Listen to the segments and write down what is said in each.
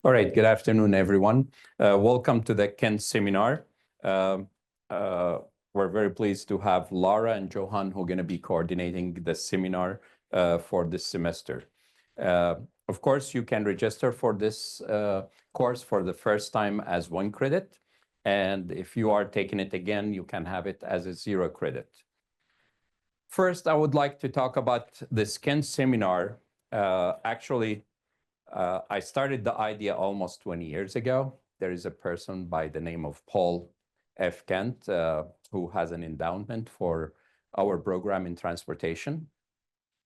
All right, good afternoon, everyone. Welcome to the Kent seminar. We're very pleased to have Laura and Johan who are going to be coordinating the seminar for this semester. Of course, you can register for this course for the first time as 1 credit. And if you are taking it again, you can have it as a 0 credit. First, I would like to talk about this Kent seminar. I started the idea almost 20 years ago. There is a person by the name of Paul F. Kent who has an endowment for our program in transportation.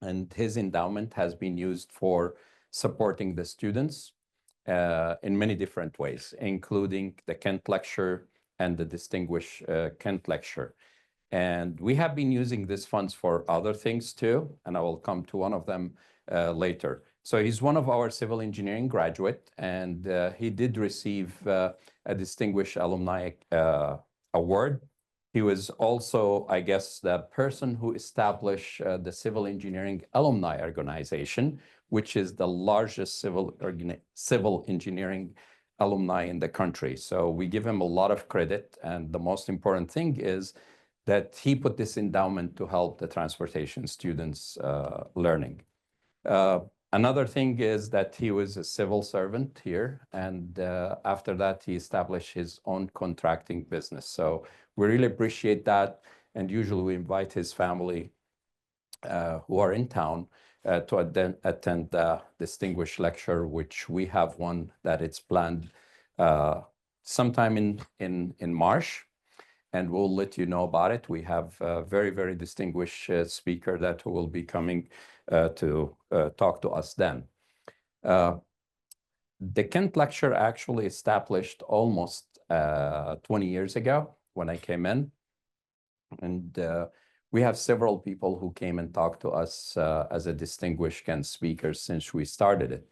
And his endowment has been used for supporting the students in many different ways, including the Kent Lecture and the Distinguished Kent Lecture. And we have been using these funds for other things too, and I will come to one of them later. So he's one of our civil engineering graduate, and he did receive a Distinguished Alumni Award. He was also, I guess, the person who established the Civil Engineering Alumni Organization, which is the largest civil engineering alumni in the country. So we give him a lot of credit, and the most important thing is that he put this endowment to help the transportation students learning. Another thing is that he was a civil servant here, and after that, he established his own contracting business. So we really appreciate that, and usually we invite his family who are in town to attend the Distinguished Lecture, which we have one that it's planned sometime in March, and we'll let you know about it. We have a very, very distinguished speaker that will be coming to talk to us then. The Kent Lecture actually established almost 20 years ago when I came in. And we have several people who came and talked to us as a distinguished Kent speaker since we started it.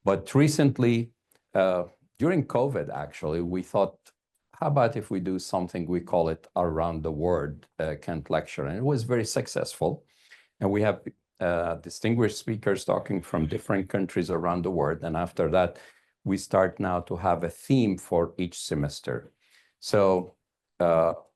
But recently, during COVID, actually, we thought, how about if we do something, we call it Around the World Kent Lecture. And it was very successful. And we have distinguished speakers talking from different countries around the world. And after that, we start now to have a theme for each semester. So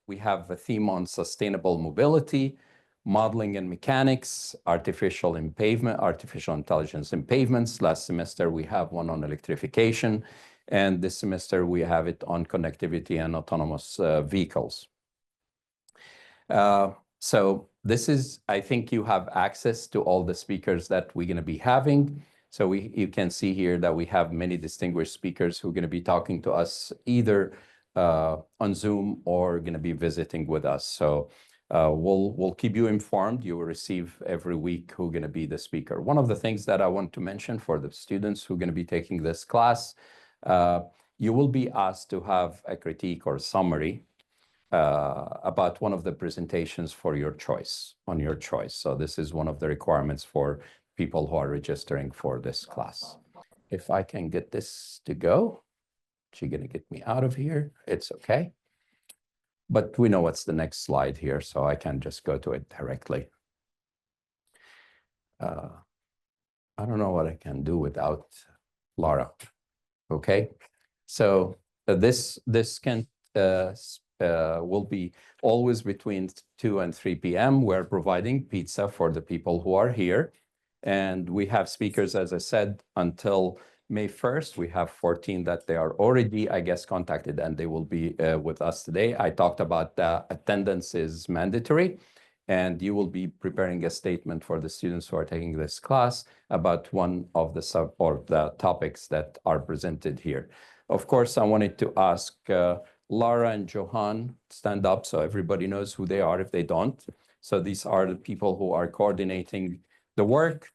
we have a theme on sustainable mobility, modeling and mechanics, artificial intelligence in pavements. Last semester, we have one on electrification. And this semester, we have it on connectivity and autonomous vehicles. So this is, I think you have access to all the speakers that we're going to be having. So you can see here that we have many distinguished speakers who are going to be talking to us either on Zoom or going to be visiting with us. So we'll keep you informed. You will receive every week who's going to be the speaker. One of the things that I want to mention for the students who are going to be taking this class, you will be asked to have a critique or summary about one of the presentations for your choice, on your choice. So this is one of the requirements for people who are registering for this class. If I can get this to go, she's going to get me out of here. It's okay. But we know what's the next slide here, so I can just go to it directly. I don't know what I can do without Laura. Okay, so this can will be always between 2 and 3 p.m. We're providing pizza for the people who are here. And we have speakers, as I said, until May 1st. We have 14 that they are already, I guess, contacted, and they will be with us today. I talked about attendance is mandatory, and you will be preparing a statement for the students who are taking this class about one of the topics that are presented here. Of course, I wanted to ask Laura and Johan stand up so everybody knows who they are if they don't. So these are the people who are coordinating the work.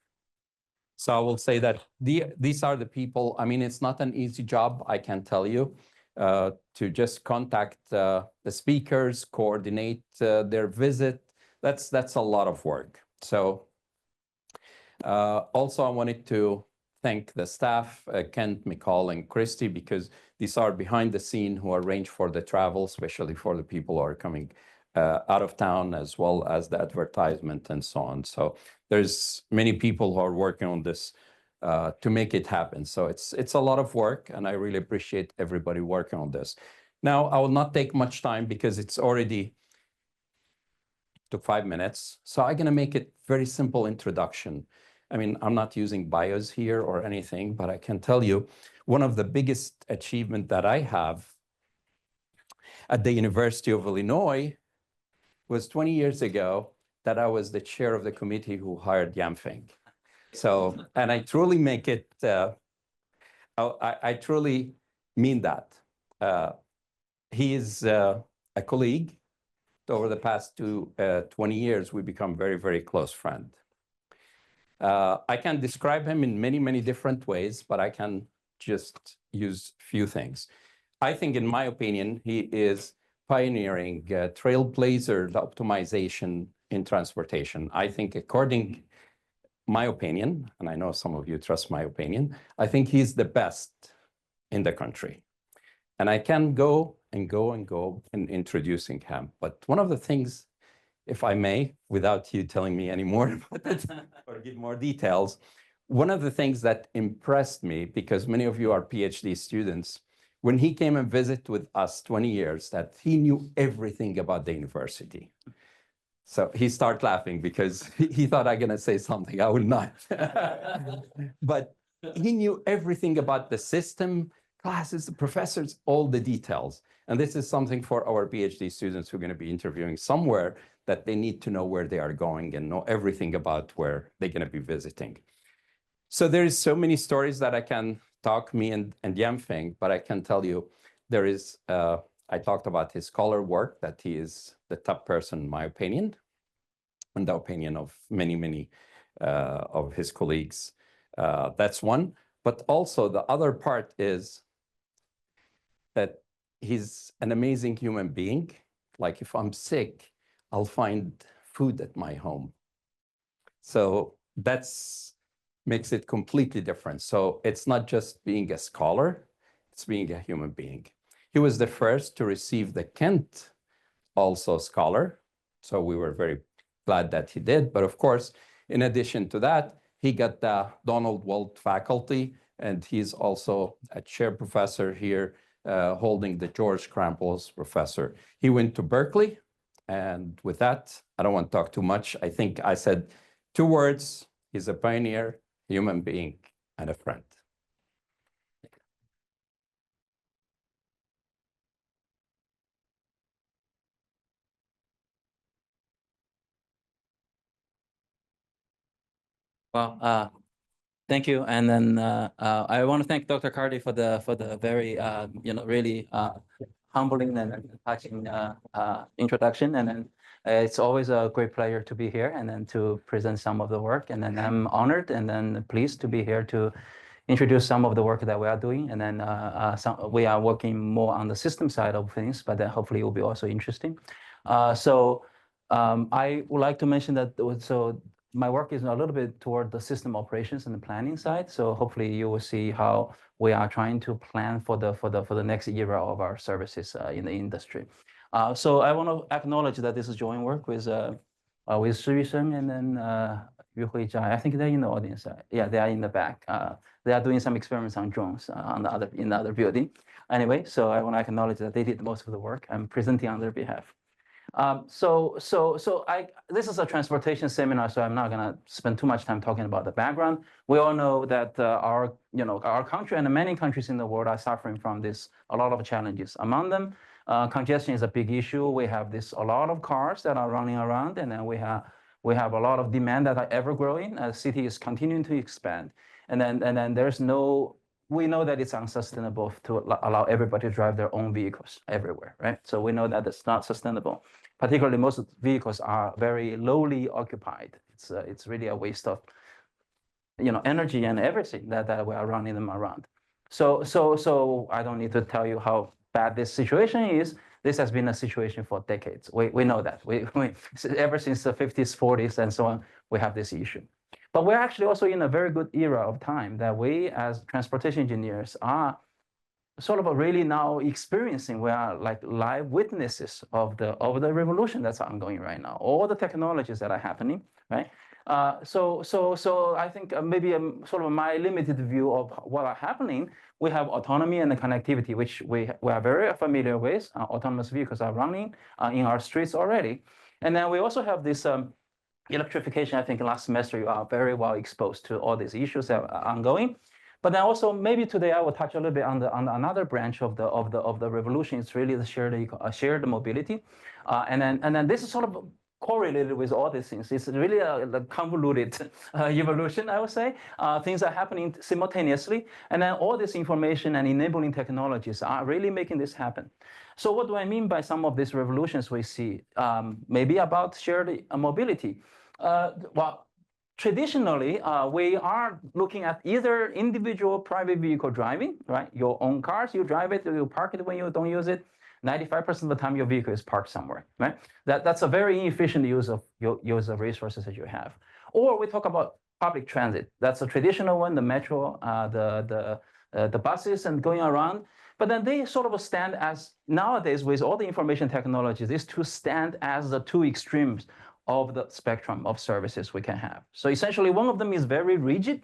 So I will say that these are the people. I mean, it's not an easy job, I can tell you, to just contact the speakers, coordinate their visit. That's a lot of work. So also I wanted to thank the staff, Kent, McCall, and Christy, because these are behind the scene who arrange for the travel, especially for the people who are coming out of town, as well as the advertisement and so on. So there's many people who are working on this to make it happen. So it's a lot of work, and I really appreciate everybody working on this. Now, I will not take much time because it's already took 5 minutes. So I'm going to make it very simple introduction. I mean, I'm not using bios here or anything, but I can tell you one of the biggest achievement that I have at the University of Illinois was 20 years ago that I was the chair of the committee who hired Yanfeng. So, and I truly make it, I truly mean that. He is a colleague. Over the past 20 years, we become very, very close friend. I can describe him in many, many different ways, but I can just use a few things. I think, in my opinion, he is pioneering trailblazer optimization in transportation. I think, according my opinion, and I know some of you trust my opinion, I think he's the best in the country. And I can go and go and go in introducing him. But one of the things, if I may, without you telling me any more or give more details, one of the things that impressed me, because many of you are PhD students, when he came and visited with us 20 years, that he knew everything about the university. So he started laughing because he thought I'm going to say something I will not. But he knew everything about the system, classes, the professors, all the details. And this is something for our PhD students who are going to be interviewing somewhere, that they need to know where they are going and know everything about where they're going to be visiting. So there is so many stories that I can talk, me and Yanfeng, but I can tell you there is, I talked about his scholar work, that he is the top person, in my opinion, and the opinion of many, many of his colleagues. That's one. But also the other part is that he's an amazing human being. Like, if I'm sick, I'll find food at my home. So that's makes it completely different. So it's not just being a scholar, it's being a human being. He was the first to receive the Kent also scholar. So we were very glad that he did. But of course, in addition to that, he got the Donald Walt faculty, and he's also a chair professor here, holding the George Krampus professor. He went to Berkeley. And with that, I don't want to talk too much. I think I said 2 words. He's a pioneer, human being, and a friend. Well, thank you. And then I want to thank Dr. Cardi for the very really humbling and touching introduction. And then it's always a great pleasure to be here and then to present some of the work. And then I'm honored and then pleased to be here to introduce some of the work that we are doing. And then we are working more on the system side of things, but then hopefully it will be also interesting. I would like to mention that my work is a little bit toward the system operations and the planning side. So hopefully you will see how we are trying to plan for the next era of our services in the industry. So I want to acknowledge that this is joint work with Sui Sheng and then Yu Hui Zhai. I think they're in the audience. Yeah, they are in the back. They are doing some experiments on drones in the other building. Anyway, so I want to acknowledge that they did most of the work. I'm presenting on their behalf. This is a transportation seminar, so I'm not going to spend too much time talking about the background. We all know that our country and many countries in the world are suffering from a lot of challenges. Among them, congestion is a big issue. We have a lot of cars that are running around, and then we have a lot of demand that are ever growing. City is continuing to expand, and then we know that it's unsustainable to allow everybody to drive their own vehicles everywhere, right? So we know that it's not sustainable. Particularly, most vehicles are very lowly occupied. It's really a waste of energy and everything that we are running them around. So I don't need to tell you how bad this situation is. This has been a situation for decades. We know that. Ever since the 50s, 40s, and so on, we have this issue. But we're actually also in a very good era of time that we, as transportation engineers, are sort of really now experiencing. We are like live witnesses of the revolution that's ongoing right now. All the technologies that are happening, right? So I think maybe sort of my limited view of what are happening. We have autonomy and the connectivity, which we are very familiar with. Autonomous vehicles are running in our streets already. And then we also have this electrification. I think last semester you are very well exposed to all these issues that are ongoing. But then also maybe today I will touch a little bit on another branch of the revolution. It's really the shared mobility, and then this is sort of correlated with all these things. It's really a convoluted evolution, I would say. Things are happening simultaneously, and then all this information and enabling technologies are really making this happen. So what do I mean by some of these revolutions we see? Maybe about shared mobility. Well, traditionally, we are looking at either individual private vehicle driving, right? Your own cars, you drive it, you park it when you don't use it. 95% of the time, your vehicle is parked somewhere, right? That's a very inefficient use of resources that you have. Or we talk about public transit. That's a traditional one, the metro, the buses and going around. But then they sort of stand as, nowadays, with all the information technologies, these two stand as the two extremes of the spectrum of services we can have. So essentially, one of them is very rigid,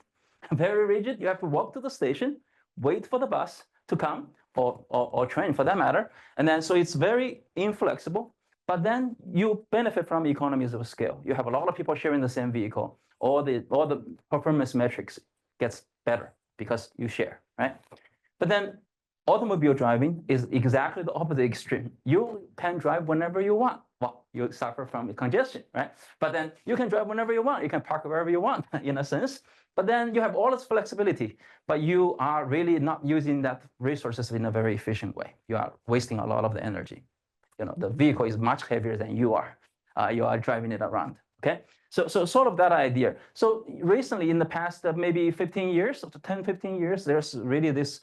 very rigid. You have to walk to the station, wait for the bus to come, or train for that matter. And then so it's very inflexible, but then you benefit from economies of scale. You have a lot of people sharing the same vehicle. All the performance metrics gets better because you share, right? But then automobile driving is exactly the opposite extreme. You can drive whenever you want. Well, you suffer from congestion, right? But then you can drive whenever you want. You can park wherever you want, in a sense. But then you have all this flexibility, but you are really not using that resources in a very efficient way. You are wasting a lot of the energy. You know, the vehicle is much heavier than you are. You are driving it around, okay? So sort of that idea. So recently, in the past maybe 15 years, up to 10, 15 years, there's really this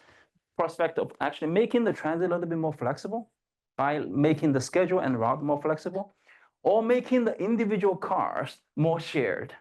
prospect of actually making the transit a little bit more flexible by making the schedule and route more flexible, or making the individual cars more shared.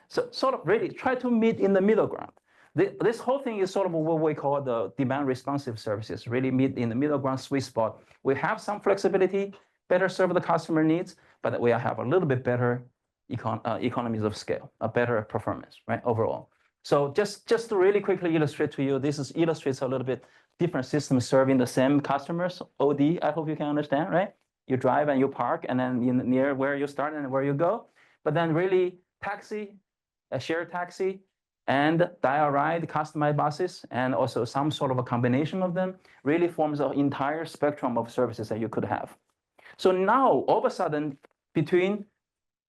So sort of really try to meet in the middle ground. This whole thing is sort of what we call the demand responsive services, really meet in the middle ground sweet spot. We have some flexibility, better serve the customer needs, but we have a little bit better economies of scale, a better performance, right, overall. So just to really quickly illustrate to you, this illustrates a little bit different systems serving the same customers. OD, I hope you can understand, right? You drive and you park, and then near where you start and where you go. But then really taxi, a shared taxi, and dial ride, customized buses, and also some sort of a combination of them really forms an entire spectrum of services that you could have. So now, all of a sudden, between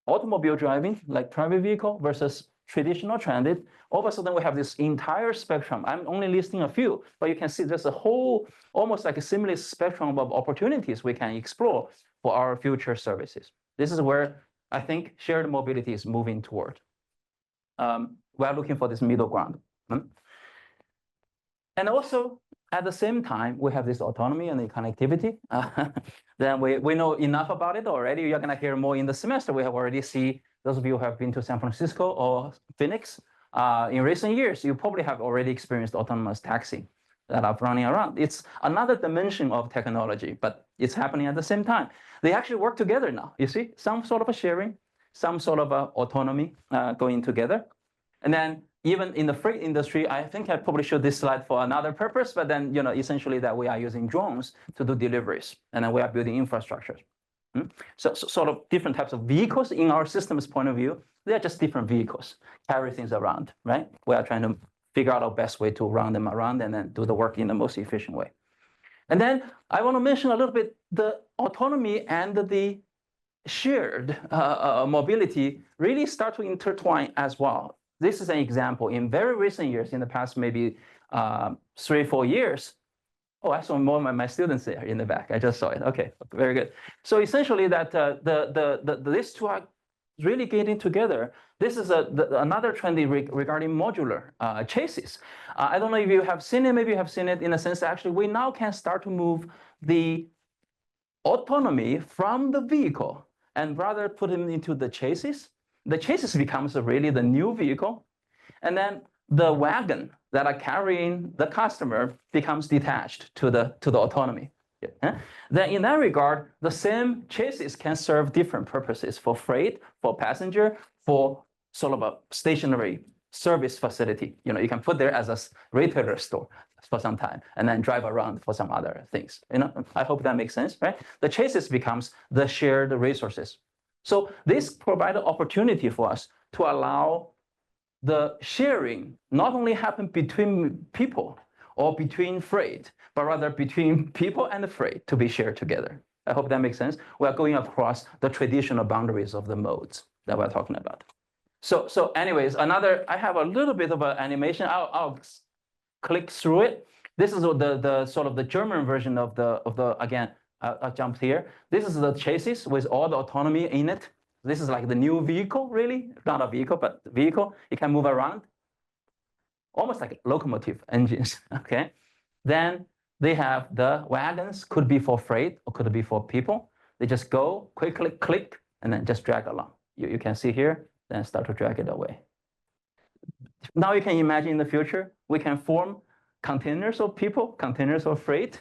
automobile driving, like private vehicle, versus traditional transit, all of a sudden we have this entire spectrum. I'm only listing a few, but you can see there's a whole, almost like a similar spectrum of opportunities we can explore for our future services. This is where I think shared mobility is moving toward. We're looking for this middle ground. And also, at the same time, we have this autonomy and the connectivity. Then we know enough about it already. You're going to hear more in the semester. We have already seen, those of you who have been to San Francisco or Phoenix, in recent years, you probably have already experienced autonomous taxi that are running around. It's another dimension of technology, but it's happening at the same time. They actually work together now, you see? Some sort of a sharing, some sort of a autonomy going together. And then even in the freight industry, I think I probably showed this slide for another purpose, but then, you know, essentially that we are using drones to do deliveries, and then we are building infrastructure. So sort of different types of vehicles in our system's point of view, they're just different vehicles, carry things around, right? We are trying to figure out our best way to run them around and then do the work in the most efficient way. And then I want to mention a little bit the autonomy and the shared mobility really start to intertwine as well. This is an example in very recent years, in the past maybe 3, 4 years. Oh, I saw more of my students there in the back. I just saw it. Okay, very good. So essentially that these two are really getting together. This is another trend regarding modular chassis. I don't know if you have seen it, maybe you have seen it in a sense that actually we now can start to move the autonomy from the vehicle and rather put them into the chassis. The chassis becomes really the new vehicle. And then the wagon that are carrying the customer becomes detached to the autonomy. Then in that regard, the same chassis can serve different purposes for freight, for passenger, for sort of a stationary service facility. You know, you can put there as a retailer store for some time and then drive around for some other things. You know, I hope that makes sense, right? The chassis becomes the shared resources. So this provides an opportunity for us to allow the sharing not only happen between people or between freight, but rather between people and the freight to be shared together. I hope that makes sense. We are going across the traditional boundaries of the modes that we're talking about. So anyways, I have a little bit of an animation. I'll click through it. This is the sort of the German version of the again, I jumped here. This is the chassis with all the autonomy in it. This is like the new vehicle, really. Not a vehicle, but vehicle. It can move around. Almost like locomotive engines, okay? Then they have the wagons, could be for freight or could be for people. They just go, quickly click, and then just drag along. You can see here, then start to drag it away. Now you can imagine in the future, we can form containers of people, containers of freight,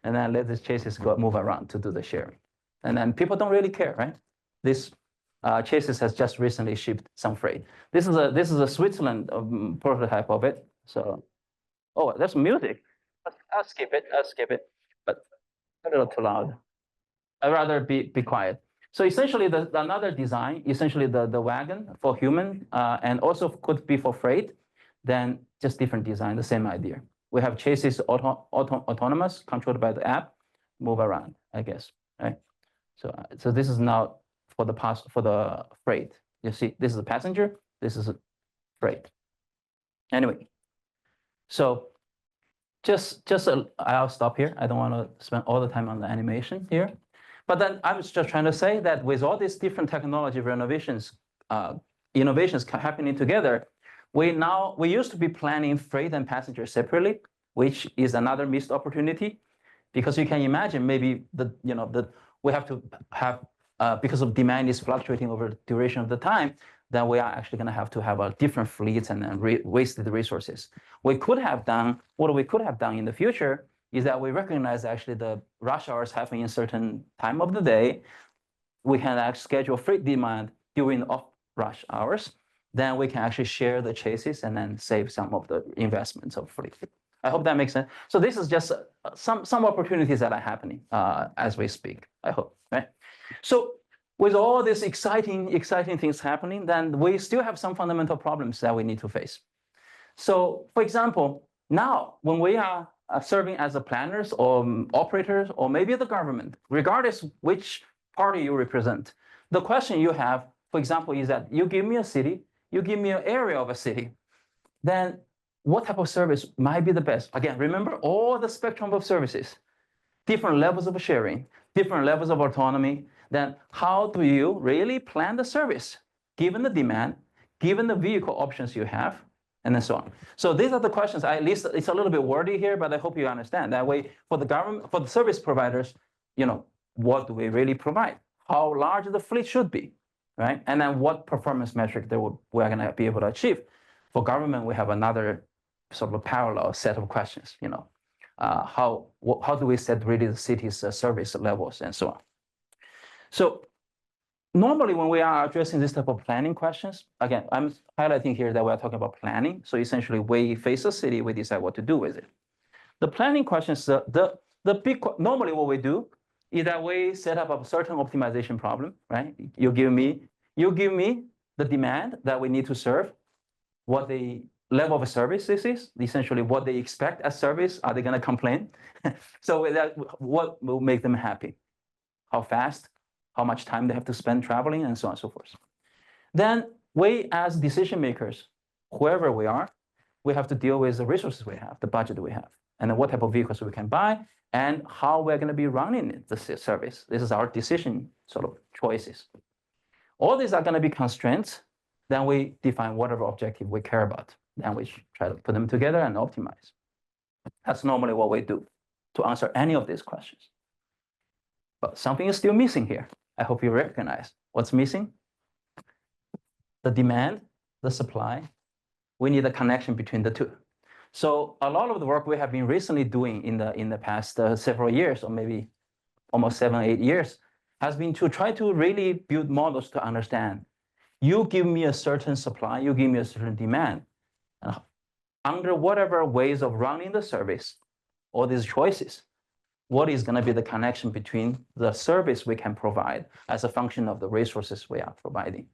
and then let this chassis go move around to do the sharing. And then people don't really care, right? This chassis has just recently shipped some freight. This is a Switzerland prototype of it. So, oh, there's music. I'll skip it, but a little too loud. I'd rather be quiet. So essentially, another design, essentially the wagon for human, and also could be for freight, then just different design, the same idea. We have chassis autonomous, controlled by the app, move around, I guess, right? So this is now for the freight. You see, this is a passenger, this is a freight. Anyway, so I'll stop here. I don't want to spend all the time on the animation here. But then I was just trying to say that with all these different technology innovations happening together, we used to be planning freight and passenger separately, which is another missed opportunity, because you can imagine maybe we have to have because of demand is fluctuating over the duration of the time, then we are actually going to have a different fleets and then wasted resources. What we could have done in the future is that we recognize actually the rush hours happening in certain time of the day. We can actually schedule freight demand during off rush hours. Then we can actually share the chassis and then save some of the investments of fleet. I hope that makes sense. So this is just some opportunities that are happening as we speak, I hope, right? So with all these exciting things happening, then we still have some fundamental problems that we need to face. So for example, now when we are serving as a planners or operators or maybe the government, regardless which party you represent, the question you have, for example, is that you give me a city, you give me an area of a city, then what type of service might be the best? Again, remember all the spectrum of services, different levels of sharing, different levels of autonomy. Then how do you really plan the service, given the demand, given the vehicle options you have, and then so on. So these are the questions, at least it's a little bit wordy here, but I hope you understand. That way, for the government, for the service providers, what do we really provide? How large the fleet should be, right? And then what performance metric we're going to be able to achieve. For government, we have another sort of a parallel set of questions, how do we set really the city's service levels and so on. So normally when we are addressing this type of planning questions, again, I'm highlighting here that we're talking about planning. So essentially we face a city, we decide what to do with it. The planning questions, normally what we do is that we set up a certain optimization problem, right? You give me the demand that we need to serve, what the level of service this is, essentially what they expect as service, are they going to complain? So what will make them happy? How fast? How much time they have to spend traveling, and so on and so forth. Then we, as decision makers, whoever we are, we have to deal with the resources we have, the budget we have, and then what type of vehicles we can buy, and how we're going to be running the service. This is our decision sort of choices. All these are going to be constraints. Then we define whatever objective we care about. Then we try to put them together and optimize. That's normally what we do to answer any of these questions. But something is still missing here. I hope you recognize what's missing. The demand, the supply. We need a connection between the two. So a lot of the work we have been recently doing in the past several years, or maybe almost 7, 8 years, has been to try to really build models to understand You give me a certain supply, you give me a certain demand. And under whatever ways of running the service, all these choices, what is going to be the connection between the service we can provide as a function of the resources we are providing?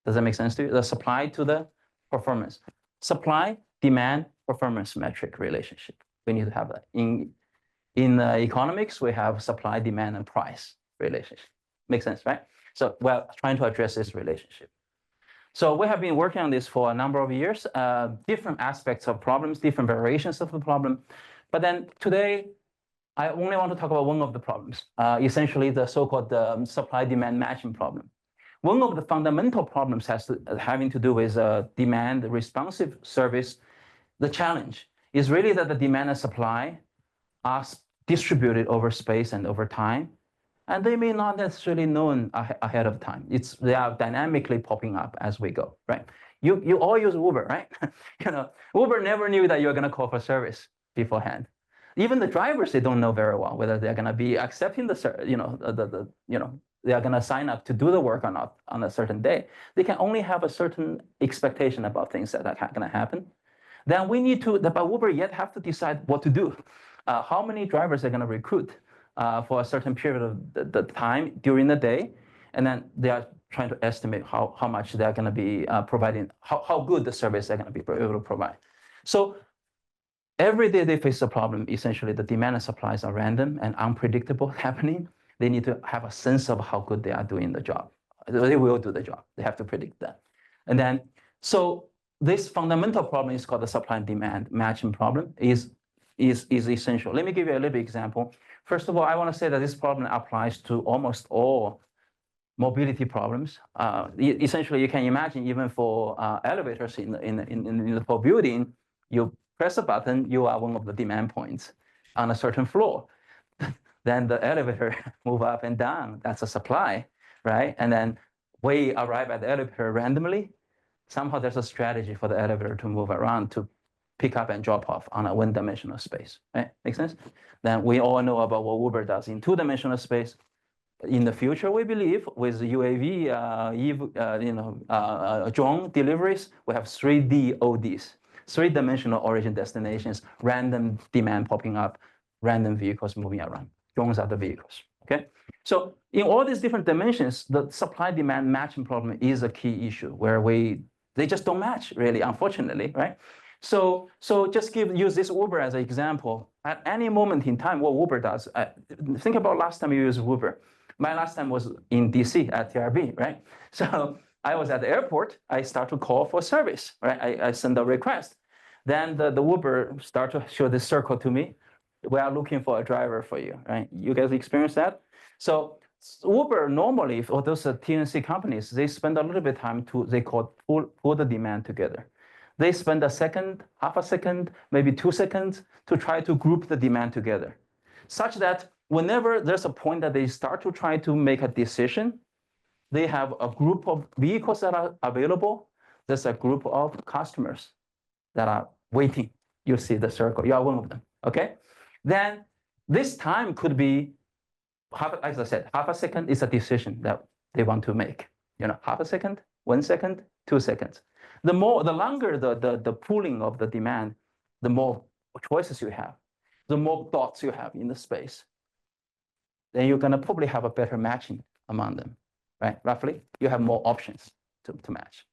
Does that make sense to you? The supply to the performance. Supply, demand, performance metric relationship. We need to have that. In economics, we have supply, demand, and price relationship. Makes sense, right? So we're trying to address this relationship. So we have been working on this for a number of years, different aspects of problems, different variations of the problem. But then today, I only want to talk about one of the problems, essentially the so-called supply-demand matching problem. One of the fundamental problems having to do with demand responsive service. The challenge is really that the demand and supply are distributed over space and over time, and they may not necessarily known ahead of time. They are dynamically popping up as we go, right? You all use Uber, right? Uber never knew that you're going to call for service beforehand. Even the drivers, they don't know very well whether they're going to be accepting they are going to sign up to do the work or not on a certain day. They can only have a certain expectation about things that are going to happen. Then we need to, but Uber yet have to decide what to do. How many drivers they're going to recruit for a certain period of the time during the day. And then they are trying to estimate how much they're going to be providing, how good the service they're going to be able to provide. So every day they face a problem. Essentially, the demand and supplies are random and unpredictable happening. They need to have a sense of how good they are doing the job. They will do the job. They have to predict that. And then, so this fundamental problem is called the supply and demand matching problem is essential. Let me give you a little bit example. First of all, I want to say that this problem applies to almost all mobility problems. Essentially, you can imagine even for elevators in the building, you press a button, you are one of the demand points on a certain floor. Then the elevator move up and down. That's a supply, right? And then we arrive at the elevator randomly. Somehow there's a strategy for the elevator to move around to pick up and drop off on a one-dimensional space, right? Make sense? Then we all know about what Uber does in two-dimensional space. In the future, we believe with UAV, drone deliveries, we have 3D ODs, three-dimensional origin destinations, random demand popping up, random vehicles moving around. Drones are the vehicles, okay? So in all these different dimensions, the supply-demand matching problem is a key issue where they just don't match, really, unfortunately, right? So just use this Uber as an example. At any moment in time, what Uber does, think about last time you used Uber. My last time was in DC at TRB, right? So I was at the airport. I start to call for service, right? I send a request. Then the Uber start to show this circle to me. We are looking for a driver for you, right? You guys experience that? So Uber normally, for those TNC companies, they spend a little bit of time they pull the demand together. They spend a second, half a second, maybe 2 seconds to try to group the demand together, such that whenever there's a point that they start to try to make a decision, they have a group of vehicles that are available. There's a group of customers that are waiting. You see the circle. You are one of them, okay? Then this time could be, as I said, half a second is a decision that they want to make. Half a second, 1 second, 2 seconds. The longer the pooling of the demand, the more choices you have, the more dots you have in the space. Then you're going to probably have a better matching among them, right? Roughly, you have more options to match.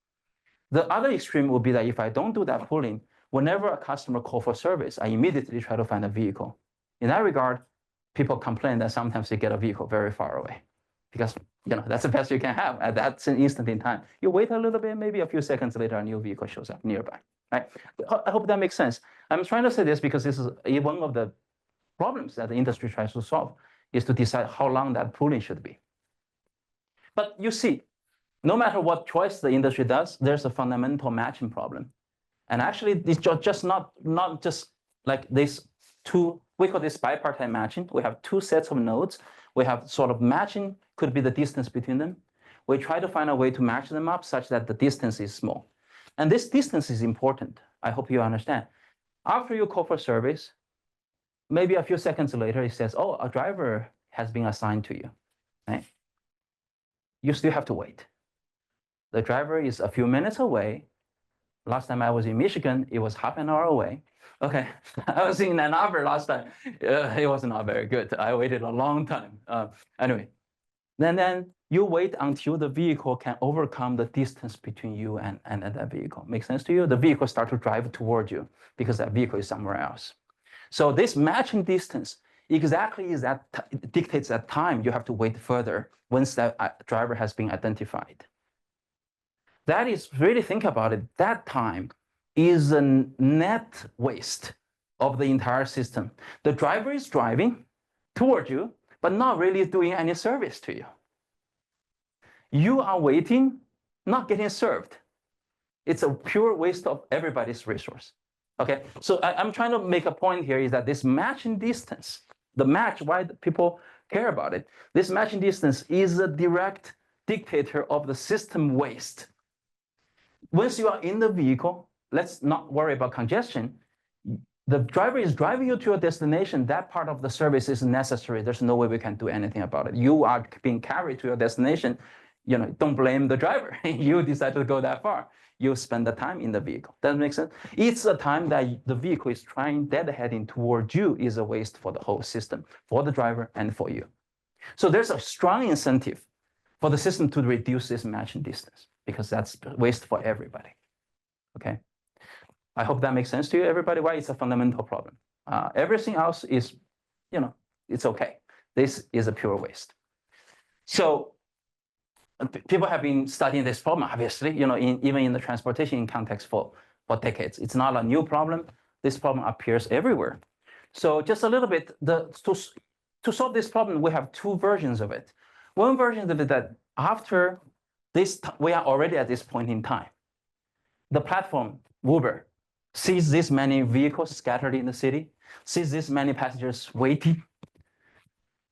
The other extreme will be that if I don't do that pooling, whenever a customer calls for service, I immediately try to find a vehicle. In that regard, people complain that sometimes they get a vehicle very far away because that's the best you can have at that instant in time. You wait a little bit, maybe a few seconds later, a new vehicle shows up nearby, right? I hope that makes sense. I'm trying to say this because this is one of the problems that the industry tries to solve, is to decide how long that pooling should be. But you see, no matter what choice the industry does, there's a fundamental matching problem. And actually, it's just not just like this two, we call this bipartite matching. We have two sets of nodes. We have sort of matching, could be the distance between them. We try to find a way to match them up such that the distance is small. And this distance is important. I hope you understand. After you call for service, maybe a few seconds later, it says, oh, a driver has been assigned to you, right? You still have to wait. The driver is a few minutes away. Last time I was in Michigan, it was half an hour away. Okay, I was in Ann Arbor last time. It was not very good. I waited a long time. Anyway, then you wait until the vehicle can overcome the distance between you and that vehicle. Make sense to you? The vehicle start to drive toward you because that vehicle is somewhere else. So this matching distance exactly is that dictates that time you have to wait further once that driver has been identified. That is, really think about it, that time is a net waste of the entire system. The driver is driving toward you, but not really doing any service to you. You are waiting, not getting served. It's a pure waste of everybody's resource. Okay, so I'm trying to make a point here is that this matching distance, the match, why people care about it, this matching distance is a direct dictator of the system waste. Once you are in the vehicle, let's not worry about congestion. The driver is driving you to your destination. That part of the service is necessary. There's no way we can do anything about it. You are being carried to your destination. Don't blame the driver. You decide to go that far. You spend the time in the vehicle. Does that make sense? It's a time that the vehicle is trying deadheading towards you is a waste for the whole system, for the driver and for you. So there's a strong incentive for the system to reduce this matching distance because that's waste for everybody. Okay. I hope that makes sense to you, everybody, why it's a fundamental problem. Everything else is, it's okay. This is a pure waste. So people have been studying this problem, obviously, even in the transportation context for decades. It's not a new problem. This problem appears everywhere. So just a little bit, to solve this problem, we have two versions of it. One version of it that after this, we are already at this point in time. The platform, Uber, sees this many vehicles scattered in the city, sees this many passengers waiting.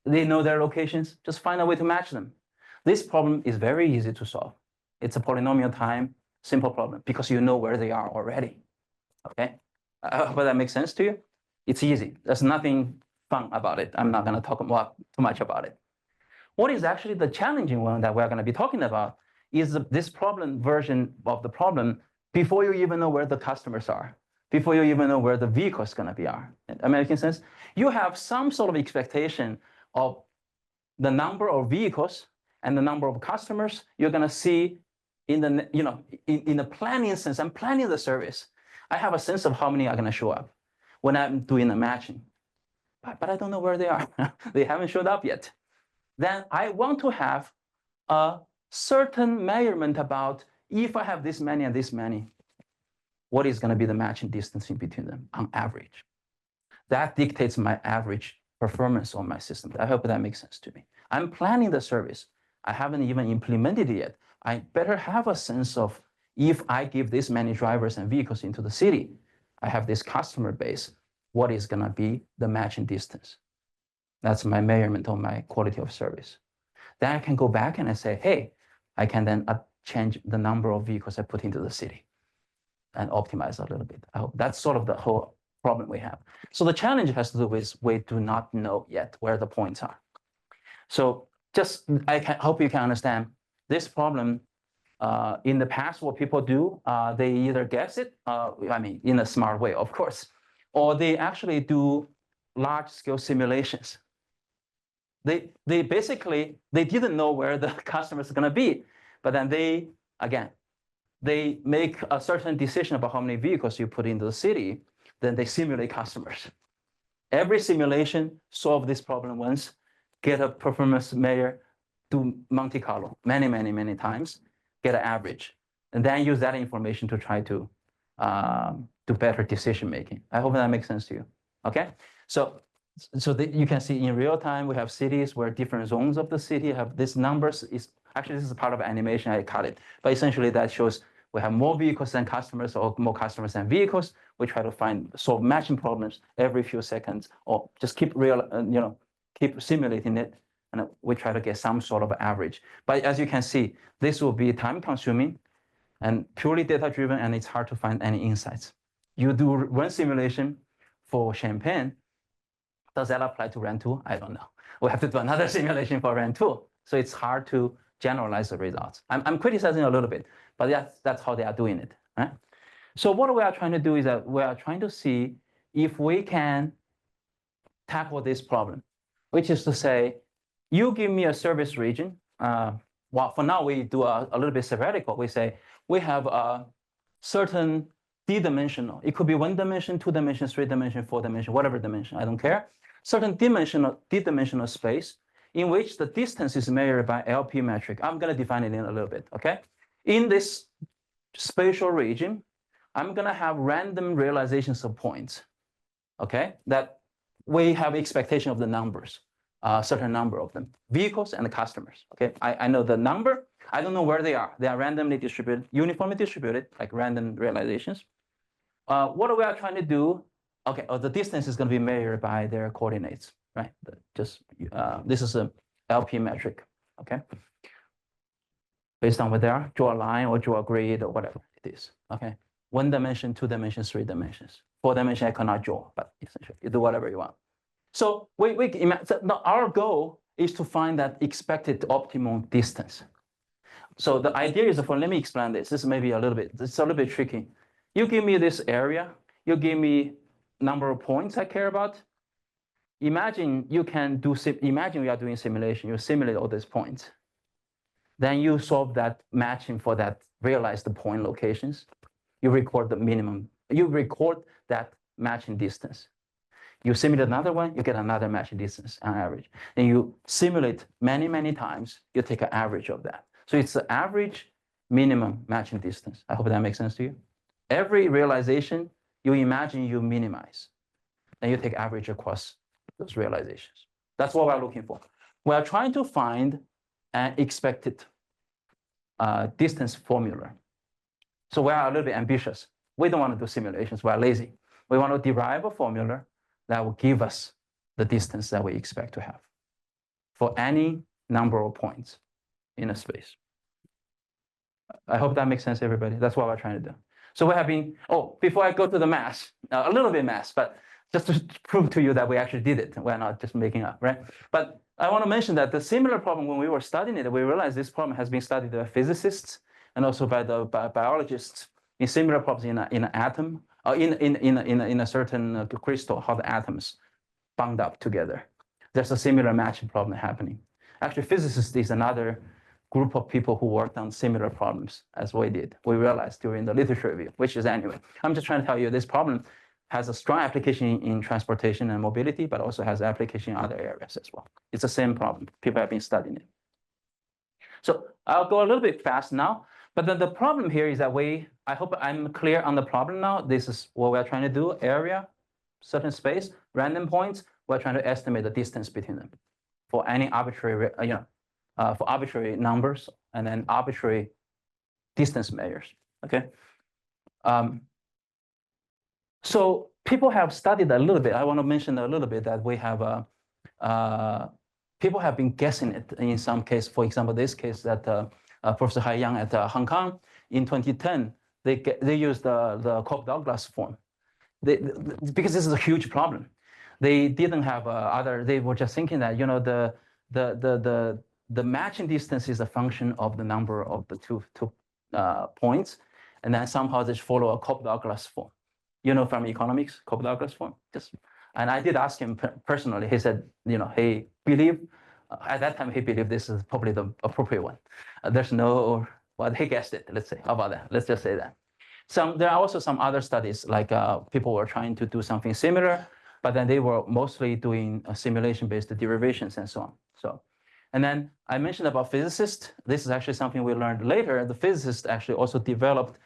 They know their locations, just find a way to match them. This problem is very easy to solve. It's a polynomial time, simple problem, because you know where they are already, okay? But that makes sense to you? It's easy. There's nothing fun about it. I'm not gonna talk too much about it. What is actually the challenging one that we're gonna be talking about is this problem version of the problem before you even know where the customers are, before you even know where the vehicle is gonna be are. Am I making sense? You have some sort of expectation of the number of vehicles and the number of customers you're gonna see in the, in the planning sense. I'm planning the service. I have a sense of how many are gonna show up when I'm doing the matching, but I don't know where they are. They haven't showed up yet. Then I want to have a certain measurement about if I have this many and this many, what is gonna be the matching distance in between them on average? That dictates my average performance on my system. I hope that makes sense to me. I'm planning the service. I haven't even implemented it yet. I better have a sense of if I give this many drivers and vehicles into the city, I have this customer base, what is gonna be the matching distance? That's my measurement on my quality of service. Then I can go back and I say, hey, I can then change the number of vehicles I put into the city and optimize a little bit. I hope that's sort of the whole problem we have. So the challenge has to do with we do not know yet where the points are. So just, I hope you can understand this problem. In the past, what people do, they either guess it, in a smart way, of course, or they actually do large-scale simulations. They didn't know where the customer is going to be, but then they make a certain decision about how many vehicles you put into the city, then they simulate customers. Every simulation solve this problem once, get a performance measure, do Monte Carlo many times, get an average, and then use that information to try to do better decision making. I hope that makes sense to you. Okay, so you can see in real time we have cities where different zones of the city have these numbers. Actually, this is part of animation, I cut it, but essentially that shows we have more vehicles than customers or more customers than vehicles. We try to solve matching problems every few seconds, or just keep keep simulating it, and we try to get some sort of average. But as you can see, this will be time consuming and purely data driven, and it's hard to find any insights. You do one simulation for Champaign. Does that apply to Rennes 2? I don't know. We have to do another simulation for Rennes 2. So it's hard to generalize the results. I'm criticizing a little bit, but that's how they are doing it, right? So what we are trying to do is that we are trying to see if we can tackle this problem, which is to say, you give me a service region. Well, for now, we do a little bit theoretical. We say we have a certain d-dimensional. It could be 1 dimension, 2 dimension, 3 dimension, 4 dimension, whatever dimension, I don't care. Certain d-dimensional space in which the distance is measured by LP metric. I'm going to define it in a little bit, okay? In this spatial region, I'm going to have random realizations of points, okay? That we have expectation of the numbers, a certain number of them, vehicles and customers, okay? I know the number. I don't know where they are. They are randomly distributed, uniformly distributed, like random realizations. What we are trying to do, okay, the distance is going to be measured by their coordinates, right? This is a LP metric, okay? Based on where they are, draw a line or draw a grid or whatever it is, okay? 1 dimension, 2 dimensions, 3 dimensions. 4 dimension I cannot draw, but essentially you do whatever you want. So our goal is to find that expected optimum distance. So the idea is, let me explain this. This may be it's a little bit tricky. You give me this area, you give me number of points I care about. Imagine we are doing simulation, you simulate all these points. Then you solve that matching for that realized point locations. You record the minimum, you record that matching distance. You simulate another one, you get another matching distance on average. Then you simulate many, many times, you take an average of that. So it's the average minimum matching distance. I hope that makes sense to you. Every realization, you imagine you minimize. Then you take average across those realizations. That's what we're looking for. We are trying to find an expected distance formula. So we are a little bit ambitious. We don't want to do simulations. We are lazy. We want to derive a formula that will give us the distance that we expect to have for any number of points in a space. I hope that makes sense, everybody. That's what we're trying to do. So we have been, before I go to the math, a little bit math, but just to prove to you that we actually did it. We're not just making up, right? But I want to mention that the similar problem, when we were studying it, we realized this problem has been studied by physicists and also by the biologists in similar problems in an atom, in a certain crystal, how the atoms bound up together. There's a similar matching problem happening. Actually, physicists is another group of people who worked on similar problems as we did. We realized during the literature review, which is anyway. I'm just trying to tell you this problem has a strong application in transportation and mobility, but also has application in other areas as well. It's the same problem. People have been studying it. So I'll go a little bit fast now, but then the problem here is that I hope I'm clear on the problem now. This is what we're trying to do, area, certain space, random points. We're trying to estimate the distance between them for any arbitrary, for arbitrary numbers and then arbitrary distance measures, okay? So people have studied a little bit. I want to mention a little bit that we have, people have been guessing it in some case. For example, this case that Professor Ouyang at Hong Kong in 2010, they used the Cope-Douglas form. Because this is a huge problem. They didn't have they were just thinking that, the matching distance is a function of the number of the two points, and then somehow they follow a Cope-Douglas form. From economics, Cope-Douglas form. And I did ask him personally. He said, he believed, at that time, he believed this is probably the appropriate one. There's no, well, he guessed it, let's say. How about that? Let's just say that. There are also some other studies, like people were trying to do something similar, but then they were mostly doing simulation-based derivations and so on. And then I mentioned about physicists. This is actually something we learned later. The physicists actually also developed,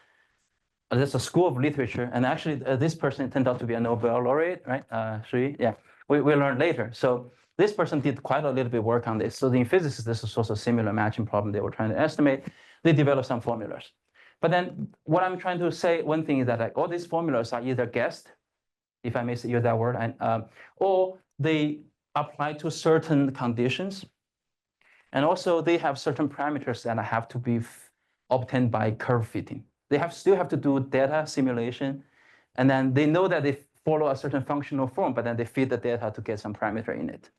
there's a school of literature, and actually this person turned out to be a Nobel laureate, right? Shui, yeah, we learned later. So this person did quite a little bit of work on this. So in physics, this is also a similar matching problem they were trying to estimate. They developed some formulas. But then what I'm trying to say, one thing is that all these formulas are either guessed, if I may use that word, or they apply to certain conditions. And also they have certain parameters that have to be obtained by curve fitting. They still have to do data simulation, and then they know that they follow a certain functional form, but then they feed the data to get some parameter in it.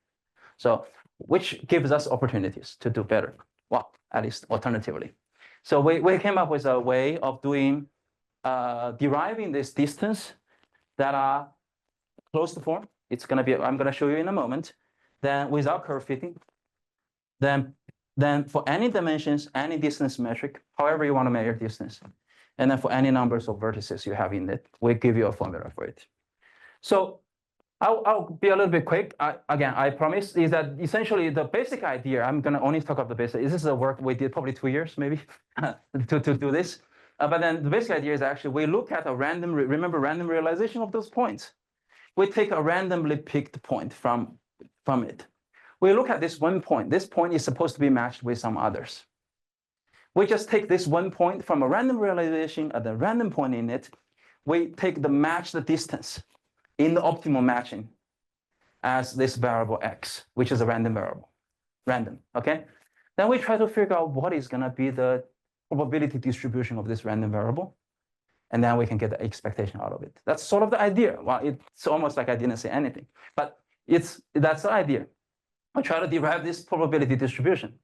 So, which gives us opportunities to do better. Well, at least alternatively. So we came up with a way of doing deriving this distance that are closed form. It's going to be, I'm going to show you in a moment. Then without curve fitting, then for any dimensions, any distance metric, however you want to measure distance, and then for any numbers of vertices you have in it, we give you a formula for it. So I'll be a little bit quick. Again, I promise, is that essentially the basic idea, I'm going to only talk about the basic. This is a work we did probably 2 years, maybe, to do this. But then the basic idea is actually we look at a random, remember random realization of those points. We take a randomly picked point from it. We look at this one point. This point is supposed to be matched with some others. We just take this one point from a random realization at the random point in it. We take the matched distance in the optimal matching as this variable x, which is a random variable, random, okay? Then we try to figure out what is going to be the probability distribution of this random variable, and then we can get the expectation out of it. That's sort of the idea. Well, it's almost like I didn't say anything, but that's the idea. I try to derive this probability distribution,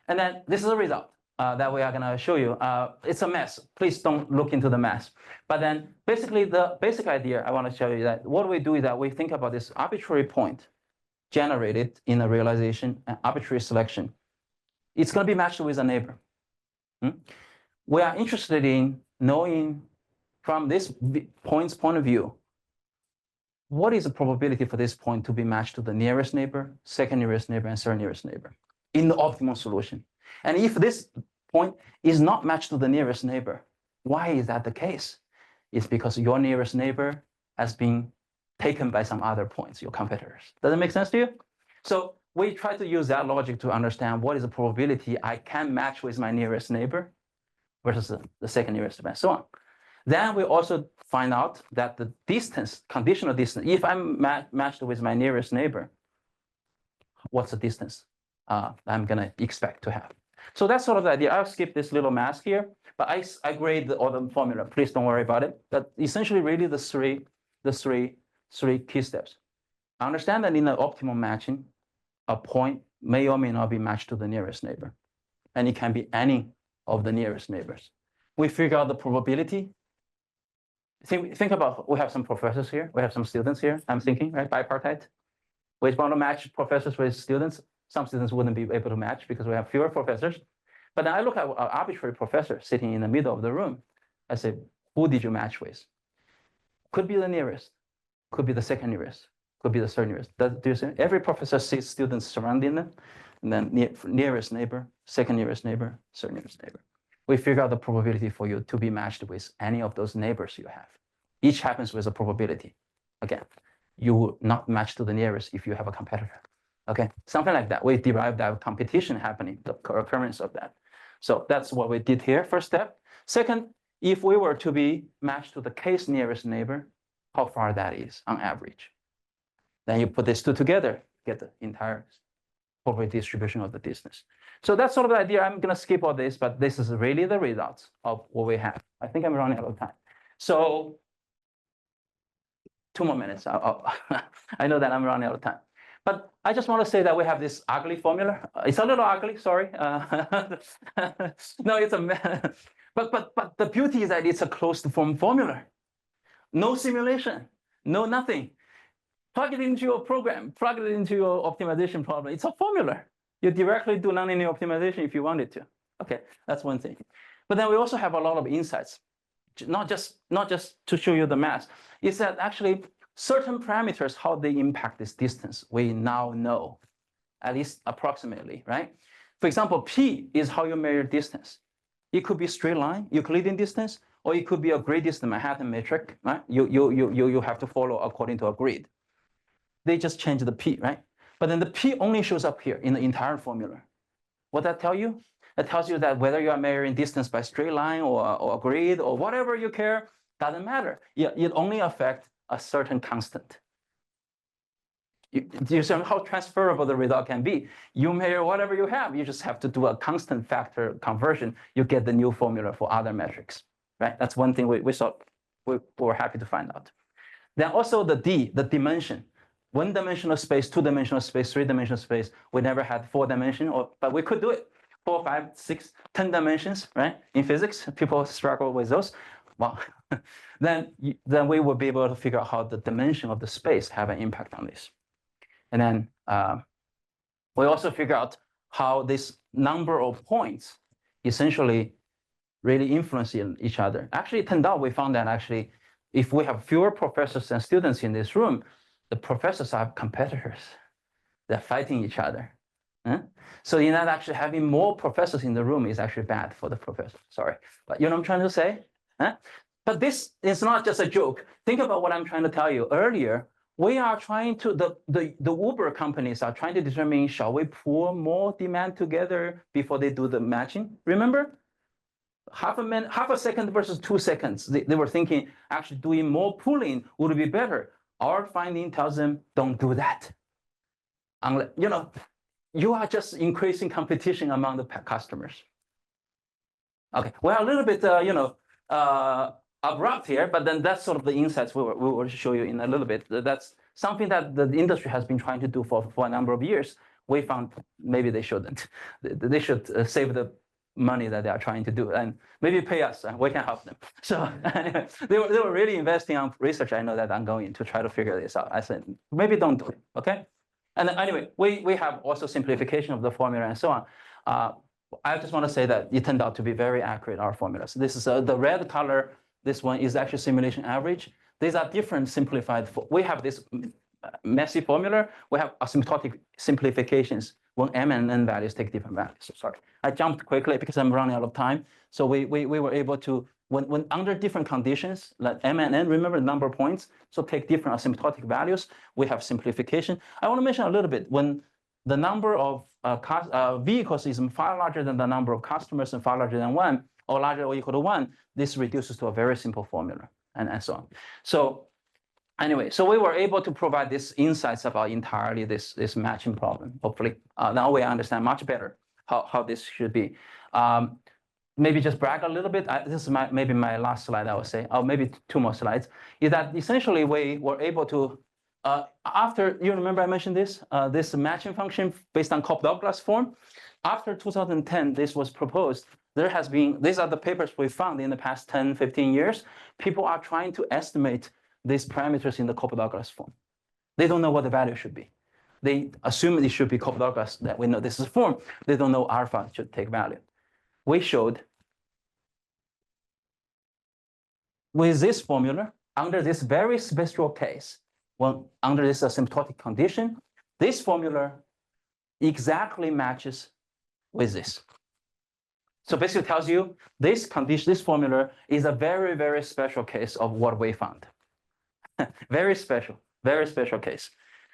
and then this is the result that we are going to show you. It's a mess. Please don't look into the mess. But then basically the basic idea I want to show you that what we do is that we think about this arbitrary point generated in a realization and arbitrary selection. It's going to be matched with a neighbor. We are interested in knowing from this point's point of view, what is the probability for this point to be matched to the nearest neighbor, second nearest neighbor, and third nearest neighbor in the optimal solution? And if this point is not matched to the nearest neighbor, why is that the case? It's because your nearest neighbor has been taken by some other points, your competitors. Does that make sense to you? So we try to use that logic to understand what is the probability I can match with my nearest neighbor versus the second nearest neighbor, and so on. Then we also find out that the distance, conditional distance, if I'm matched with my nearest neighbor, what's the distance I'm going to expect to have? So that's sort of the idea. I'll skip this little mask here, but I grade all the formula. Please don't worry about it. But essentially, really the three key steps. Understand that in the optimal matching, a point may or may not be matched to the nearest neighbor, and it can be any of the nearest neighbors. We figure out the probability. Think about, we have some professors here, we have some students here, I'm thinking, right, bipartite. We want to match professors with students. Some students wouldn't be able to match because we have fewer professors. But then I look at an arbitrary professor sitting in the middle of the room. I say, who did you match with? Could be the nearest, could be the second nearest, could be the third nearest. Do you see? Every professor sees students surrounding them, and then nearest neighbor, second nearest neighbor, third nearest neighbor. We figure out the probability for you to be matched with any of those neighbors you have. Each happens with a probability. Again, you will not match to the nearest if you have a competitor. Okay, something like that. We derive that competition happening, the occurrence of that. So that's what we did here, first step. Second, if we were to be matched to the case nearest neighbor, how far that is on average. Then you put these two together, get the entire probability distribution of the distance. So that's sort of the idea. I'm going to skip all this, but this is really the results of what we have. I think I'm running out of time. So 2 more minutes. I know that I'm running out of time. But I just want to say that we have this ugly formula. It's a little ugly, sorry. No, it's a but the beauty is that it's a closed form formula. No simulation, no nothing. Plug it into your program, plug it into your optimization problem. It's a formula. You directly do nonlinear optimization if you wanted to. Okay, that's one thing. But then we also have a lot of insights, not just to show you the math. It's that actually certain parameters, how they impact this distance, we now know, at least approximately, right? For example, P is how you measure distance. It could be straight line, Euclidean distance, or it could be a grid distance, Manhattan metric, right? You have to follow according to a grid. They just change the P, right? But then the P only shows up here in the entire formula. What that tell you? That tells you that whether you are measuring distance by straight line or a grid or whatever you care, doesn't matter. It only affects a certain constant. Do you see how transferable the result can be? You measure whatever you have, you just have to do a constant factor conversion. You get the new formula for other metrics, right? That's one thing we thought we were happy to find out. Then also the D, the dimension. One-dimensional space, two-dimensional space, three-dimensional space. We never had four-dimension, but we could do it. 4, 5, 6, 10 dimensions, right? In physics, people struggle with those. Well, then we will be able to figure out how the dimension of the space have an impact on this. And then we also figure out how this number of points essentially really influence each other. Actually, it turned out we found that actually, if we have fewer professors and students in this room, the professors are competitors. They're fighting each other. So in that, actually having more professors in the room is actually bad for the professor. Sorry, but you know what I'm trying to say? But this is not just a joke. Think about what I'm trying to tell you earlier. We are trying to, the Uber companies are trying to determine, shall we pull more demand together before they do the matching? Remember? Half a second versus 2 seconds. They were thinking actually doing more pooling would be better. Our finding tells them, don't do that. Unless, you know, you are just increasing competition among the customers. Okay, we're a little bit, abrupt here, but then that's sort of the insights we will show you in a little bit. That's something that the industry has been trying to do for a number of years. We found maybe they shouldn't. They should save the money that they are trying to do and maybe pay us. We can help them. So they were really investing on research. I know that I'm going to try to figure this out. I said, maybe don't do it, okay? And then anyway, we have also simplification of the formula and so on. I just want to say that it turned out to be very accurate, our formulas. This is the red color. This one is actually simulation average. These are different simplified. We have this messy formula. We have asymptotic simplifications when m and n values take different values. So sorry, I jumped quickly because I'm running out of time. So we were able to, when under different conditions, like m and n, remember the number of points, so take different asymptotic values, we have simplification. I want to mention a little bit, when the number of vehicles is far larger than the number of customers and far larger than 1, or larger or equal to 1, this reduces to a very simple formula, and so on. So anyway, so we were able to provide these insights about entirely this matching problem. Hopefully, now we understand much better how this should be. Maybe just brag a little bit. This is maybe my last slide, I would say, or maybe 2 more slides, is that essentially we were able to, after, you remember I mentioned this, this matching function based on Cope-Douglas form. After 2010, this was proposed. There has been, these are the papers we found in the past 10, 15 years. People are trying to estimate these parameters in the Cope-Douglas form. They don't know what the value should be. They assume it should be Cope-Douglas, that we know this is form. They don't know alpha should take value. We showed with this formula, under this very special case, well, under this asymptotic condition, this formula exactly matches with this. So basically tells you this condition, this formula is a very, very special case of what we found. Very special case.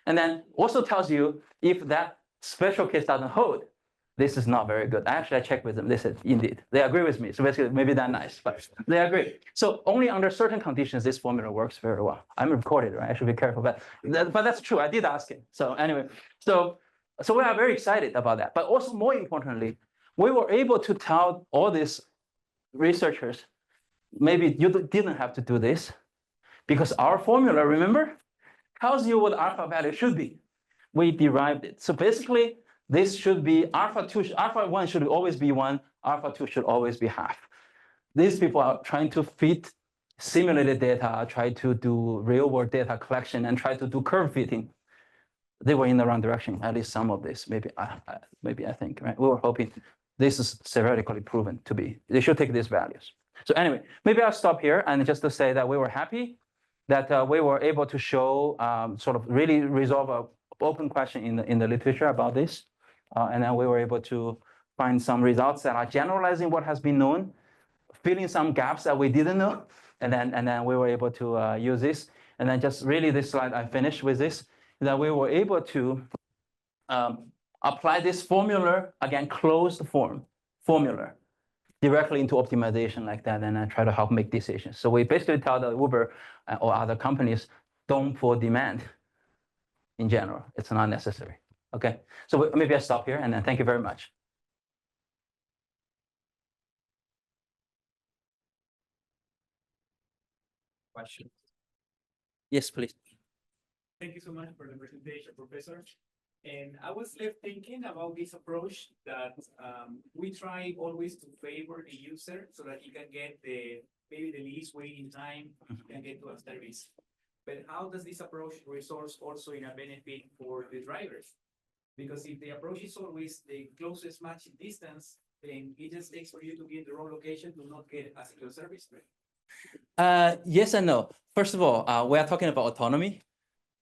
And then also tells you if that special case doesn't hold, this is not very good. Actually, I checked with them. They said, indeed, they agree with me. So basically, maybe that's nice, but they agree. So only under certain conditions, this formula works very well. I'm recorded, right? I should be careful, but that's true. I did ask him. So anyway, so we are very excited about that. But also more importantly, we were able to tell all these researchers, maybe you didn't have to do this, because our formula, remember, tells you what alpha value should be. We derived it. So basically, this should be alpha 1 should always be 1, alpha 2 should always be half. These people are trying to fit simulated data, try to do real world data collection, and try to do curve fitting. They were in the wrong direction, at least some of this, maybe I think, right? We were hoping this is theoretically proven to be, they should take these values. So anyway, maybe I'll stop here and just to say that we were happy that we were able to show, sort of really resolve an open question in the literature about this. And then we were able to find some results that are generalizing what has been known, filling some gaps that we didn't know. And then we were able to use this. And then just really this slide, I finished with this, that we were able to apply this formula, again, closed form formula, directly into optimization like that, and then try to help make decisions. So we basically tell the Uber or other companies, don't pull demand in general. It's not necessary. Okay, so maybe I stop here, and then thank you very much. Questions? Yes, please. Thank you so much for the presentation, Professor. And I was left thinking about this approach that we try always to favor the user so that he can get maybe the least waiting time and get to a service. But how does this approach result also in a benefit for the drivers? Because if the approach is always the closest matching distance, then it just takes for you to be in the wrong location to not get a secure service. Yes and no. First of all, we are talking about autonomy.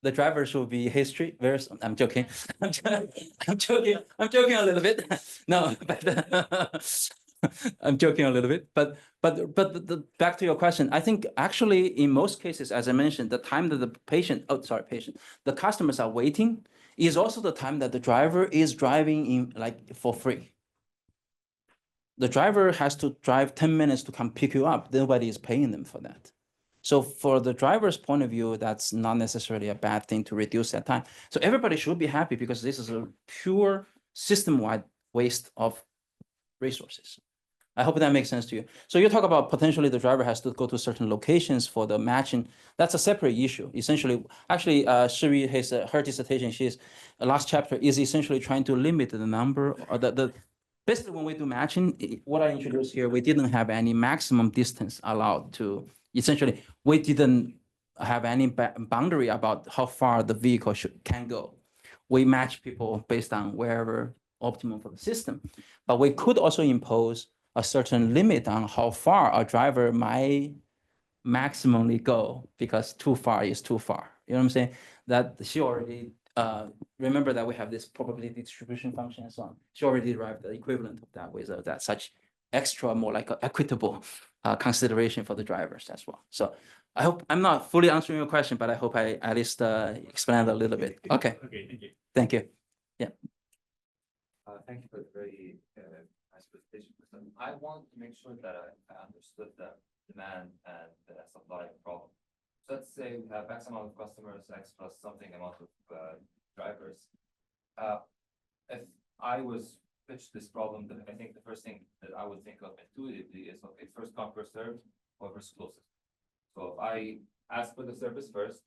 The drivers will be history. I'm joking. I'm joking. I'm joking a little bit. No, but I'm joking a little bit. But back to your question, I think actually in most cases, as I mentioned, the time that the customers are waiting is also the time that the driver is driving in like for free. The driver has to drive 10 minutes to come pick you up. Nobody is paying them for that. So for the driver's point of view, that's not necessarily a bad thing to reduce that time. So everybody should be happy because this is a pure system-wide waste of resources. I hope that makes sense to you. So you talk about potentially the driver has to go to certain locations for the matching. That's a separate issue. Essentially, actually, Shiri, her dissertation, last chapter is essentially trying to limit the number or basically when we do matching, what I introduced here, we didn't have any maximum distance allowed to. Essentially, we didn't have any boundary about how far the vehicle can go. We match people based on wherever optimum for the system. But we could also impose a certain limit on how far a driver might maximally go because too far is too far. You know what I'm saying? That she already, remember that we have this probability distribution function and so on. She already derived the equivalent of that with that such extra, more like an equitable consideration for the drivers as well. So I hope I'm not fully answering your question, but I hope I at least explained a little bit. Okay. Okay, thank you. Thank you. Yeah. Thank you for the very nice presentation. I want to make sure that I understood the demand and the supply problem. So let's say we have X amount of customers, X plus something amount of drivers. If I was pitched this problem, then I think the first thing that I would think of intuitively is, okay, first come, first served, whoever's closest. So if I ask for the service first,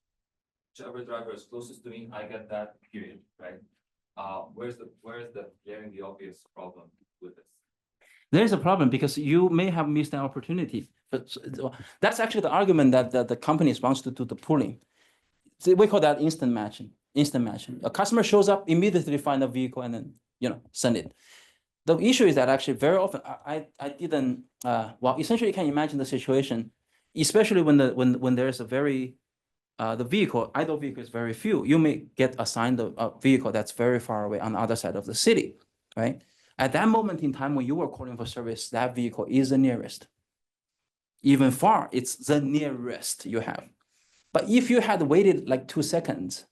whichever driver is closest to me, I get that period, right? Where's the glaring the obvious problem with this? There is a problem because you may have missed an opportunity. But that's actually the argument that the companies wants to do the pooling. So we call that instant matching. Instant matching. A customer shows up, immediately find a vehicle, and then send it. The issue is that actually very often I didn't. Well, essentially, you can imagine the situation, especially when there's a very the idle vehicle is very few. You may get assigned a vehicle that's very far away on the other side of the city, right? At that moment in time when you were calling for service, that vehicle is the nearest. Even far, it's the nearest you have. But if you had waited like 2 seconds,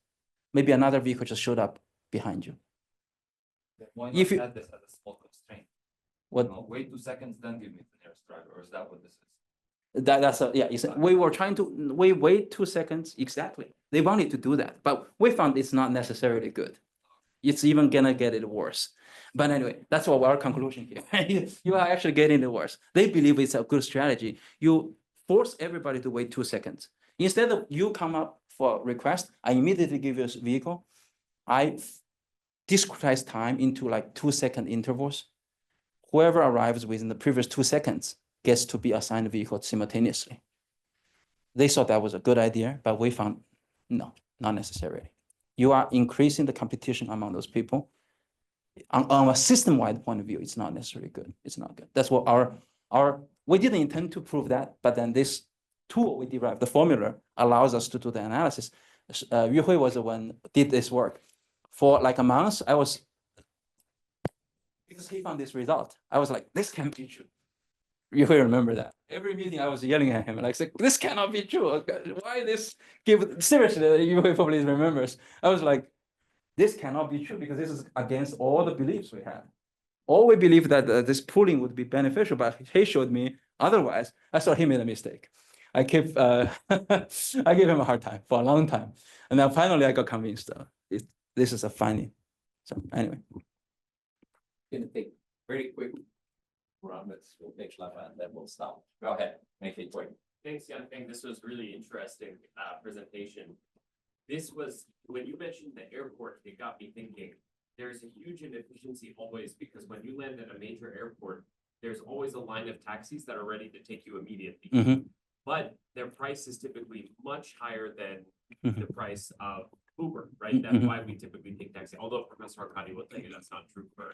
maybe another vehicle just showed up behind you. Why If not you- add this as a small constraint? What Wait 2 seconds, then give me the nearest driver, or is that what this is? we were trying to wait 2 seconds exactly. They wanted to do that, but we found it's not necessarily good. It's even gonna get it worse. But anyway, that's what our conclusion here. You are actually getting it worse. They believe it's a good strategy. You force everybody to wait 2 seconds. Instead of you come up for a request, I immediately give you a vehicle. I discretize time into like 2-second intervals. Whoever arrives within the previous 2 seconds gets to be assigned a vehicle simultaneously. They thought that was a good idea, but we found no, not necessarily. You are increasing the competition among those people. On a system-wide point of view, it's not necessarily good. It's not good. That's what we didn't intend to prove that, but then this tool we derived, the formula, allows us to do the analysis. Yu Hui was the one who did this work. For like a month, because he found this result, I was like, this can't be true. You will remember that. Every meeting I was yelling at him, like, this cannot be true. Why this? Seriously, you will probably remembers. I was like, this cannot be true because this is against all the beliefs we had. All we believed that this pooling would be beneficial, but he showed me otherwise. I thought he made a mistake. I gave him a hard time for a long time. And then finally I got convinced this is a finding. So anyway. Gonna take very quick run, but we'll take left and then we'll stop. Go ahead, make it quick. Thanks, Yanfeng. This was really interesting presentation. This was, when you mentioned the airport, it got me thinking, there's a huge inefficiency always, because when you land at a major airport, there's always a line of taxis that are ready to take you immediately. Mhm. But their price is typically much higher than Mhm. the price of Uber, right? That's why we typically take taxi, although Professor Arcadi will tell you that's not true for.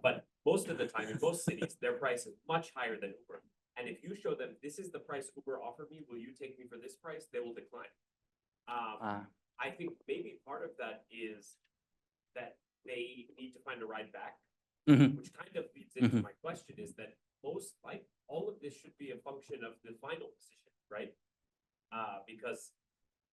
But most of the time, in most cities, their price is much higher than Uber. And if you show them, this is the price Uber offered me, will you take me for this price? They will decline. I think maybe part of that is that they need to find a ride back, Mhm. which kind of leads into Mhm. my question is that most, like, all of this should be a function of the final decision, right? Because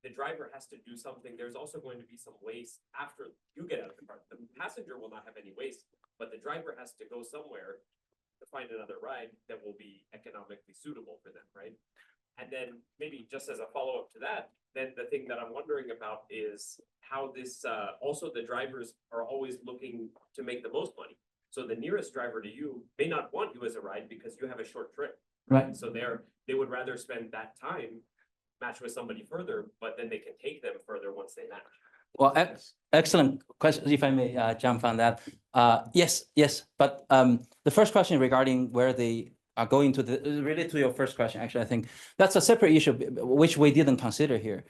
the driver has to do something. There's also going to be some waste after you get out of the car. The passenger will not have any waste, but the driver has to go somewhere to find another ride that will be economically suitable for them, right? And then maybe just as a follow-up to that, then the thing that I'm wondering about is how this, also the drivers are always looking to make the most money. So the nearest driver to you may not want you as a ride because you have a short trip. Right. So they would rather spend that time match with somebody further, but then they can take them further once they match. Well, excellent question, if I may jump on that. Yes, but the first question regarding where they are going to, related to your first question, actually, I think that's a separate issue, which we didn't consider here.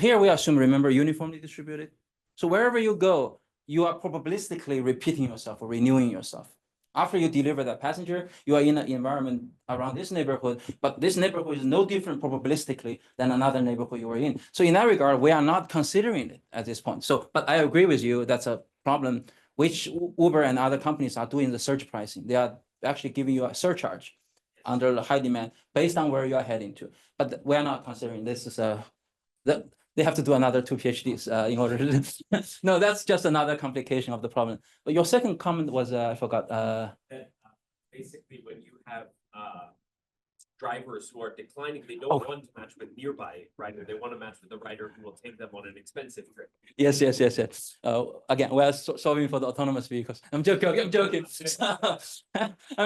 Here we assume, remember, uniformly distributed. So wherever you go, you are probabilistically repeating yourself or renewing yourself. After you deliver that passenger, you are in an environment around this neighborhood, but this neighborhood is no different probabilistically than another neighborhood you were in. So in that regard, we are not considering it at this point. So, but I agree with you, that's a problem which Uber and other companies are doing the surge pricing. They are actually giving you a surcharge under the high demand based on where you are heading to. But we are not considering this is they have to do another 2 PhDs in order to. No, that's just another complication of the problem. But your second comment was, I forgot. That basically when you have drivers who are declining, they don't want to match with nearby rider. They want to match with the rider who will take them on an expensive trip. Yes. Again, we are solving for the autonomous vehicles. I'm joking. I'm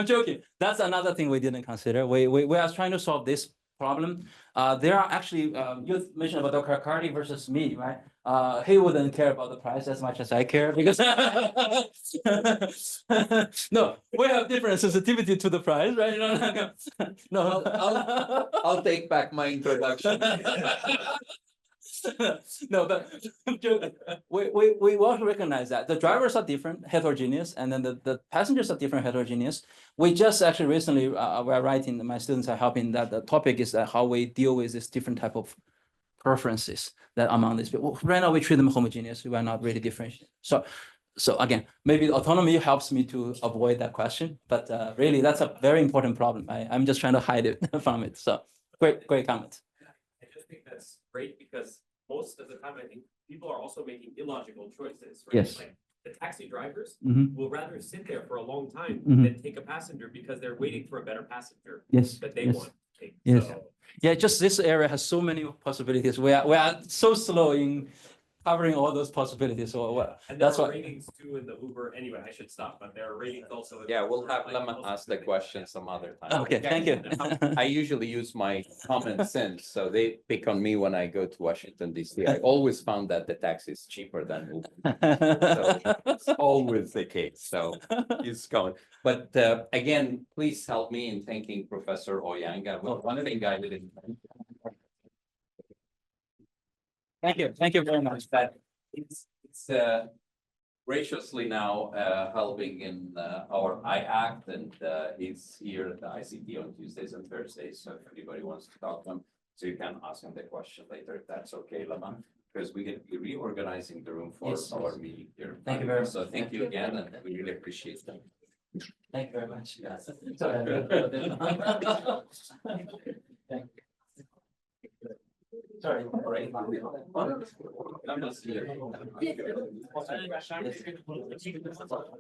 joking. That's another thing we didn't consider. We are trying to solve this problem. There are actually, you mentioned about Dr. Arcadi versus me, right? He wouldn't care about the price as much as I care because no, we have different sensitivity to the price, right? No. I'll take back my introduction. No, but we want to recognize that the drivers are different, heterogeneous, and then the passengers are different, heterogeneous. We just actually recently we're writing, my students are helping that the topic is how we deal with this different type of preferences that among these people. Right now we treat them homogeneous. We are not really differentiating. So again, maybe autonomy helps me to avoid that question, but really that's a very important problem. I'm just trying to hide it from it. So great comment. I just think that's great because most of the time, I think people are also making illogical choices, right? Yes. Like the taxi drivers Mhm. will rather sit there for a long time Mhm. than take a passenger because they're waiting for a better passenger Yes. that they yes. want to take. Yes. So, Yeah, just this area has so many possibilities. We are so slow in covering all those possibilities. So and there that's are why. ratings too in the Uber. Anyway, I should stop, but there are ratings also. in Yeah, the we'll Uber, have like, Lemon also ask the specific. question some other time. Okay, thank you. I usually use my common sense, so they pick on me when I go to Washington DC. I always found that the taxi is cheaper than Uber. It's always the case, so it's going. But again, please help me in thanking Professor Ouyang. One thing I didn't. Thank you very much. That it's graciously now helping in our IACT, and he's here at the ICT on Tuesdays and Thursdays. So if anybody wants to talk to him, so you can ask him the question later if that's okay, Lama, because we're going to be reorganizing the room for Yes. our meeting here. Thank you very much. So thank you again, and we really appreciate that. Thank you very much. Sorry. I'm just here.